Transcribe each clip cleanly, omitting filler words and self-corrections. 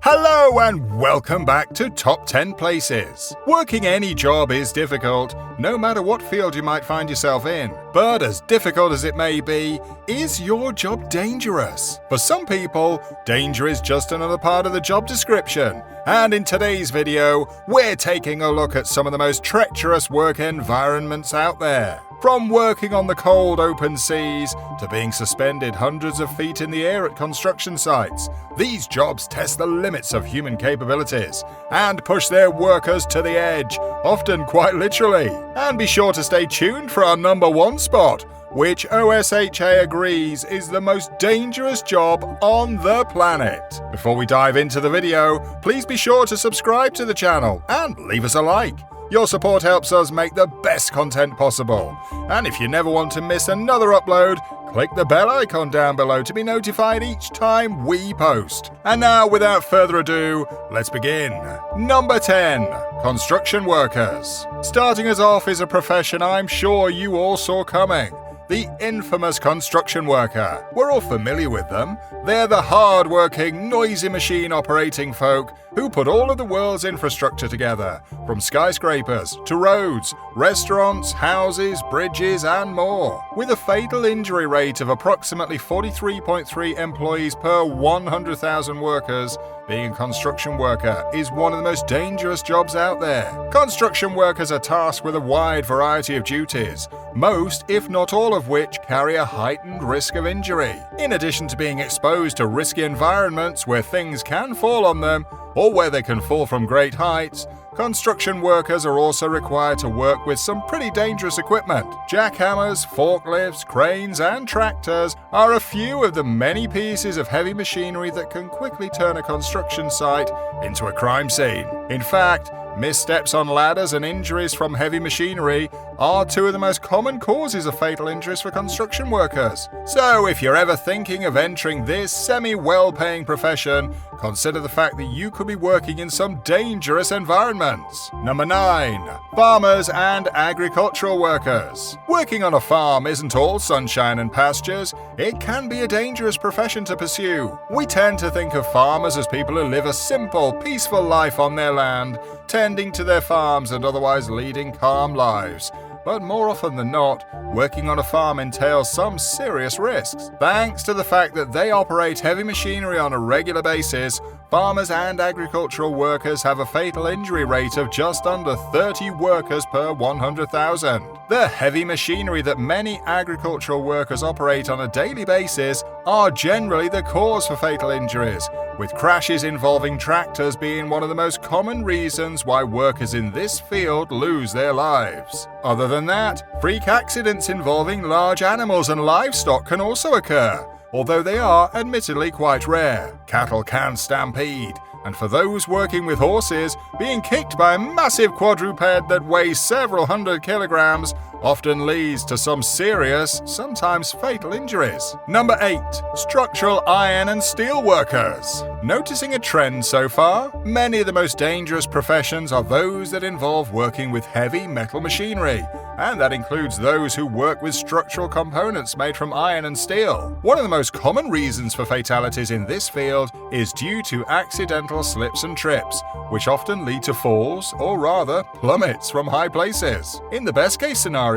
Hello and welcome back to Top 10 Places. Working any job is difficult, no matter what field you might find yourself in. But as difficult as it may be, is your job dangerous? For some people, danger is just another part of the job description. And in today's video, we're taking a look at some of the most treacherous work environments out there. From working on the cold open seas to being suspended hundreds of feet in the air at construction sites, these jobs test the limits of human capabilities and push their workers to the edge, often quite literally. And be sure to stay tuned for our number one spot, which OSHA agrees is the most dangerous job on the planet. Before we dive into the video, please be sure to subscribe to the channel and leave us a like. Your support helps us make the best content possible. And if you never want to miss another upload, click the bell icon down below to be notified each time we post. And now, without further ado, let's begin. Number 10. Construction workers. Starting us off is a profession I'm sure you all saw coming. The infamous construction worker. We're all familiar with them. They're the hard-working, noisy machine-operating folk who put all of the world's infrastructure together, from skyscrapers to roads, restaurants, houses, bridges, and more. With a fatal injury rate of approximately 43.3 employees per 100,000 workers, being a construction worker is one of the most dangerous jobs out there. Construction workers are tasked with a wide variety of duties, most, if not all of which, carry a heightened risk of injury. In addition to being exposed to risky environments where things can fall on them, or where they can fall from great heights, construction workers are also required to work with some pretty dangerous equipment. Jackhammers, forklifts, cranes, and tractors are a few of the many pieces of heavy machinery that can quickly turn a construction site into a crime scene. In fact, missteps on ladders and injuries from heavy machinery are two of the most common causes of fatal injuries for construction workers. So if you're ever thinking of entering this semi-well-paying profession, consider the fact that you could be working in some dangerous environments. Number 9. Farmers and agricultural workers. Working on a farm isn't all sunshine and pastures. It can be a dangerous profession to pursue. We tend to think of farmers as people who live a simple, peaceful life on their land, tending to their farms and otherwise leading calm lives. But more often than not, working on a farm entails some serious risks. Thanks to the fact that they operate heavy machinery on a regular basis, farmers and agricultural workers have a fatal injury rate of just under 30 workers per 100,000. The heavy machinery that many agricultural workers operate on a daily basis are generally the cause for fatal injuries, with crashes involving tractors being one of the most common reasons why workers in this field lose their lives. Other than that, freak accidents involving large animals and livestock can also occur, although they are admittedly quite rare. Cattle can stampede, and for those working with horses, being kicked by a massive quadruped that weighs several hundred kilograms often leads to some serious, sometimes fatal injuries. Number 8. Structural iron and steel workers. Noticing a trend so far? Many of the most dangerous professions are those that involve working with heavy metal machinery, and that includes those who work with structural components made from iron and steel. One of the most common reasons for fatalities in this field is due to accidental slips and trips, which often lead to falls, or rather, plummets from high places. In the best case scenario,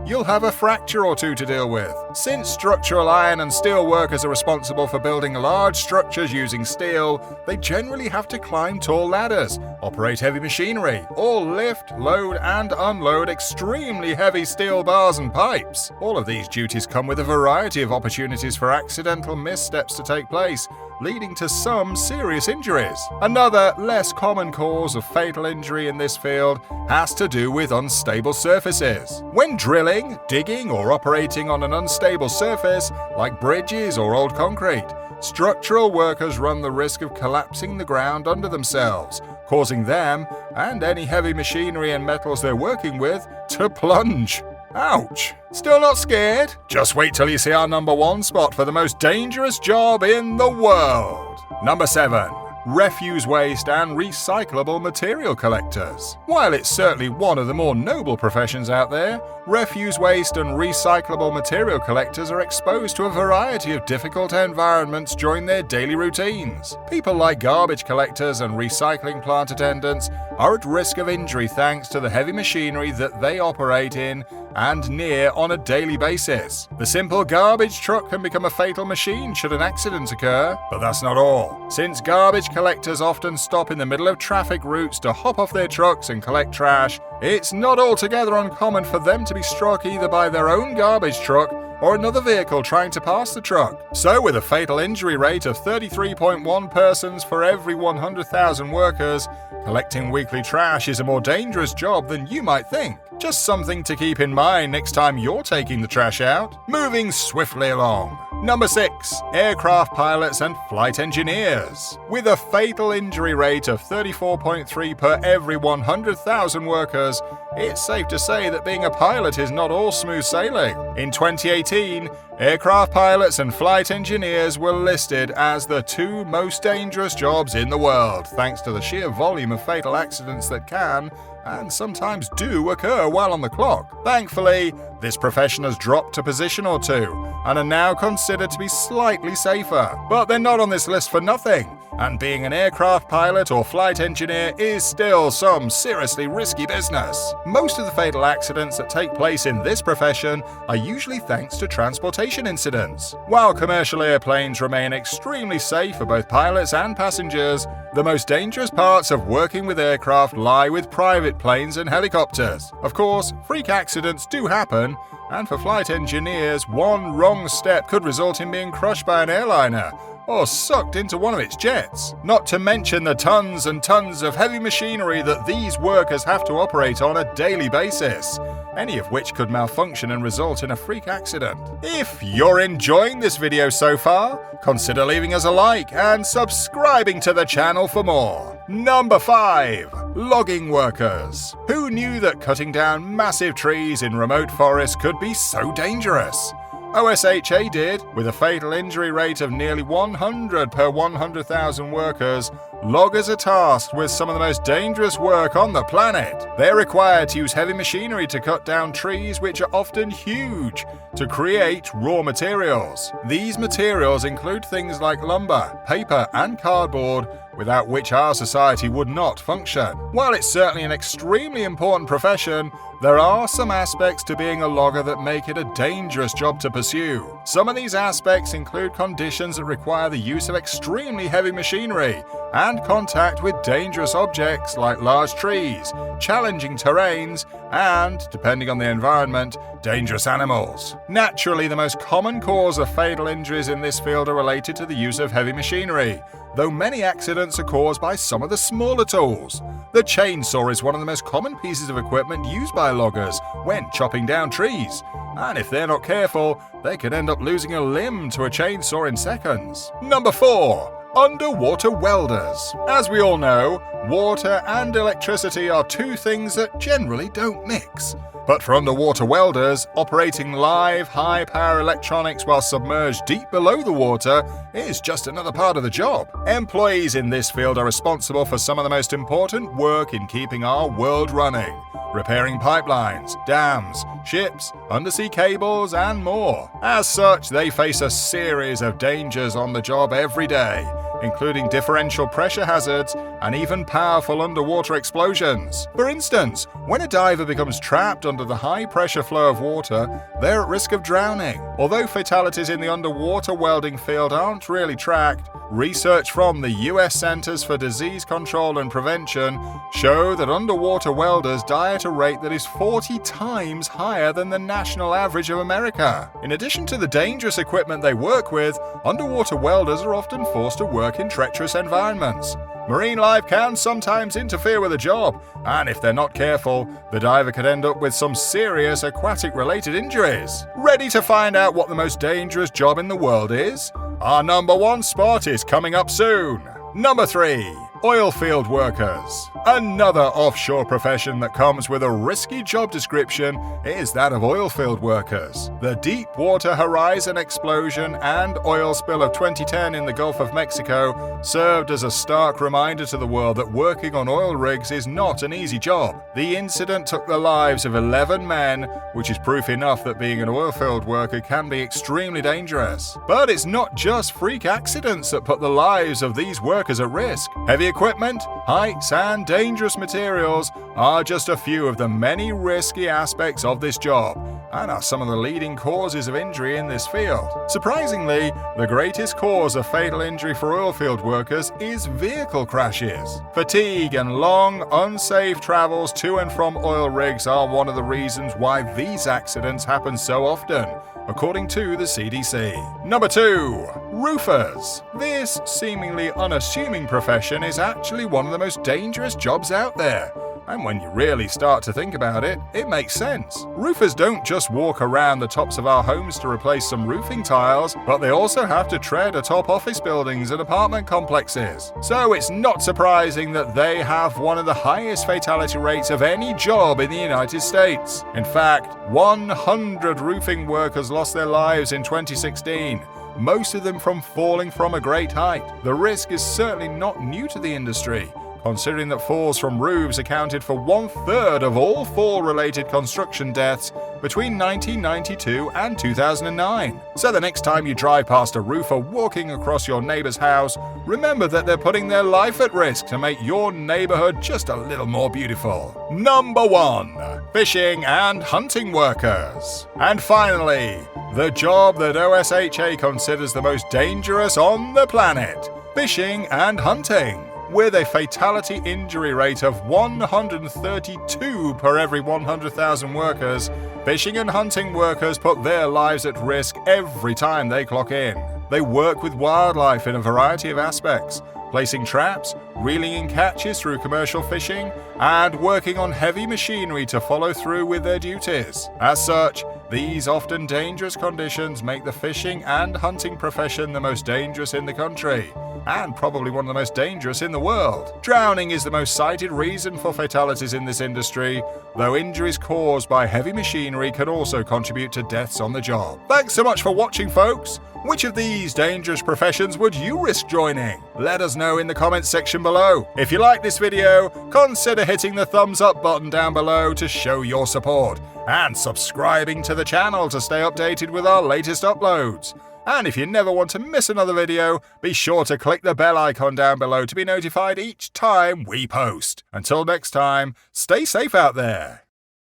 you'll have a fracture or two to deal with. Since structural iron and steel workers are responsible for building large structures using steel, they generally have to climb tall ladders, operate heavy machinery, or lift, load, and unload extremely heavy steel bars and pipes. All of these duties come with a variety of opportunities for accidental missteps to take place, leading to some serious injuries. Another, less common cause of fatal injury in this field has to do with unstable surfaces. When drilling, digging, or operating on an unstable surface, like bridges or old concrete, structural workers run the risk of collapsing the ground under themselves, causing them, and any heavy machinery and metals they're working with, to plunge. Ouch! Still not scared? Just wait till you see our number 1 spot for the most dangerous job in the world. Number 7. refuse waste and recyclable material collectors. While it's certainly one of the more noble professions out there, refuse waste and recyclable material collectors are exposed to a variety of difficult environments during their daily routines. People like garbage collectors and recycling plant attendants are at risk of injury thanks to the heavy machinery that they operate in and near on a daily basis. The simple garbage truck can become a fatal machine should an accident occur, but that's not all. Since garbage collectors often stop in the middle of traffic routes to hop off their trucks and collect trash, it's not altogether uncommon for them to be struck either by their own garbage truck or another vehicle trying to pass the truck. So with a fatal injury rate of 33.1 persons for every 100,000 workers, collecting weekly trash is a more dangerous job than you might think. Just something to keep in mind next time you're taking the trash out. Moving swiftly along. Number 6. Aircraft pilots and flight engineers. With a fatal injury rate of 34.3 per every 100,000 workers, it's safe to say that being a pilot is not all smooth sailing. In 2018, aircraft pilots and flight engineers were listed as the 2 most dangerous jobs in the world, thanks to the sheer volume of fatal accidents that can and sometimes do occur while on the clock. Thankfully, this profession has dropped a position or 2 and are now considered to be slightly safer. But they're not on this list for nothing, and being an aircraft pilot or flight engineer is still some seriously risky business. Most of the fatal accidents that take place in this profession are usually thanks to transportation incidents. While commercial airplanes remain extremely safe for both pilots and passengers, the most dangerous parts of working with aircraft lie with private planes and helicopters. Of course, freak accidents do happen, and for flight engineers, one wrong step could result in being crushed by an airliner or sucked into one of its jets. Not to mention the tons and tons of heavy machinery that these workers have to operate on a daily basis, any of which could malfunction and result in a freak accident. If you're enjoying this video so far, consider leaving us a like and subscribing to the channel for more. Number 5. Logging workers. Who knew that cutting down massive trees in remote forests could be so dangerous? OSHA did. With a fatal injury rate of nearly 100 per 100,000 workers, loggers are tasked with some of the most dangerous work on the planet. They're required to use heavy machinery to cut down trees, which are often huge, to create raw materials. These materials include things like lumber, paper, and cardboard, without which our society would not function. While it's certainly an extremely important profession, there are some aspects to being a logger that make it a dangerous job to pursue. Some of these aspects include conditions that require the use of extremely heavy machinery and contact with dangerous objects like large trees, challenging terrains, and, depending on the environment, dangerous animals. Naturally, the most common cause of fatal injuries in this field are related to the use of heavy machinery, though many accidents are caused by some of the smaller tools. The chainsaw is one of the most common pieces of equipment used by loggers when chopping down trees, and if they're not careful, they could end up losing a limb to a chainsaw in seconds. Number 4. Underwater welders. As we all know, water and electricity are 2 things that generally don't mix. But for underwater welders, operating live, high-power electronics while submerged deep below the water is just another part of the job. Employees in this field are responsible for some of the most important work in keeping our world running, repairing pipelines, dams, ships, undersea cables, and more. As such, they face a series of dangers on the job every day, including differential pressure hazards and even powerful underwater explosions. For instance, when a diver becomes trapped under the high-pressure flow of water, they're at risk of drowning. Although fatalities in the underwater welding field aren't really tracked, research from the US Centers for Disease Control and Prevention show that underwater welders die at a rate that is 40 times higher than the national average of America. In addition to the dangerous equipment they work with, underwater welders are often forced to work in treacherous environments. Marine life can sometimes interfere with a job, and if they're not careful, the diver could end up with some serious aquatic-related injuries. Ready to find out what the most dangerous job in the world is? Our number 1 spot is coming up soon. Number 3. Oilfield workers. Another offshore profession that comes with a risky job description is that of oilfield workers. The Deepwater Horizon explosion and oil spill of 2010 in the Gulf of Mexico served as a stark reminder to the world that working on oil rigs is not an easy job. The incident took the lives of 11 men, which is proof enough that being an oilfield worker can be extremely dangerous. But it's not just freak accidents that put the lives of these workers at risk. Heavy equipment, heights, and dangerous materials are just a few of the many risky aspects of this job, and are some of the leading causes of injury in this field. Surprisingly, the greatest cause of fatal injury for oilfield workers is vehicle crashes. Fatigue and long, unsafe travels to and from oil rigs are one of the reasons why these accidents happen so often, according to the CDC. Number 2. Roofers. This seemingly unassuming profession is actually one of the most dangerous jobs out there. And when you really start to think about it, it makes sense. Roofers don't just walk around the tops of our homes to replace some roofing tiles, but they also have to tread atop office buildings and apartment complexes. So it's not surprising that they have one of the highest fatality rates of any job in the United States. In fact, 100 roofing workers lost their lives in 2016. Most of them from falling from a great height. The risk is certainly not new to the industry, considering that falls from roofs accounted for 1/3 of all fall-related construction deaths between 1992 and 2009. So the next time you drive past a roofer walking across your neighbor's house, remember that they're putting their life at risk to make your neighborhood just a little more beautiful. Number 1. Fishing and hunting workers. And finally, the job that OSHA considers the most dangerous on the planet: fishing and hunting. With a fatality injury rate of 132 per every 100,000 workers, fishing and hunting workers put their lives at risk every time they clock in. They work with wildlife in a variety of aspects, placing traps, reeling in catches through commercial fishing, and working on heavy machinery to follow through with their duties. As such, these often dangerous conditions make the fishing and hunting profession the most dangerous in the country, and probably one of the most dangerous in the world. Drowning is the most cited reason for fatalities in this industry, though injuries caused by heavy machinery can also contribute to deaths on the job. Thanks so much for watching, folks. Which of these dangerous professions would you risk joining? Let us know in the comments section below. If you like this video, consider hitting the thumbs up button down below to show your support, and subscribing to the channel to stay updated with our latest uploads. And if you never want to miss another video, be sure to click the bell icon down below to be notified each time we post. Until next time, stay safe out there.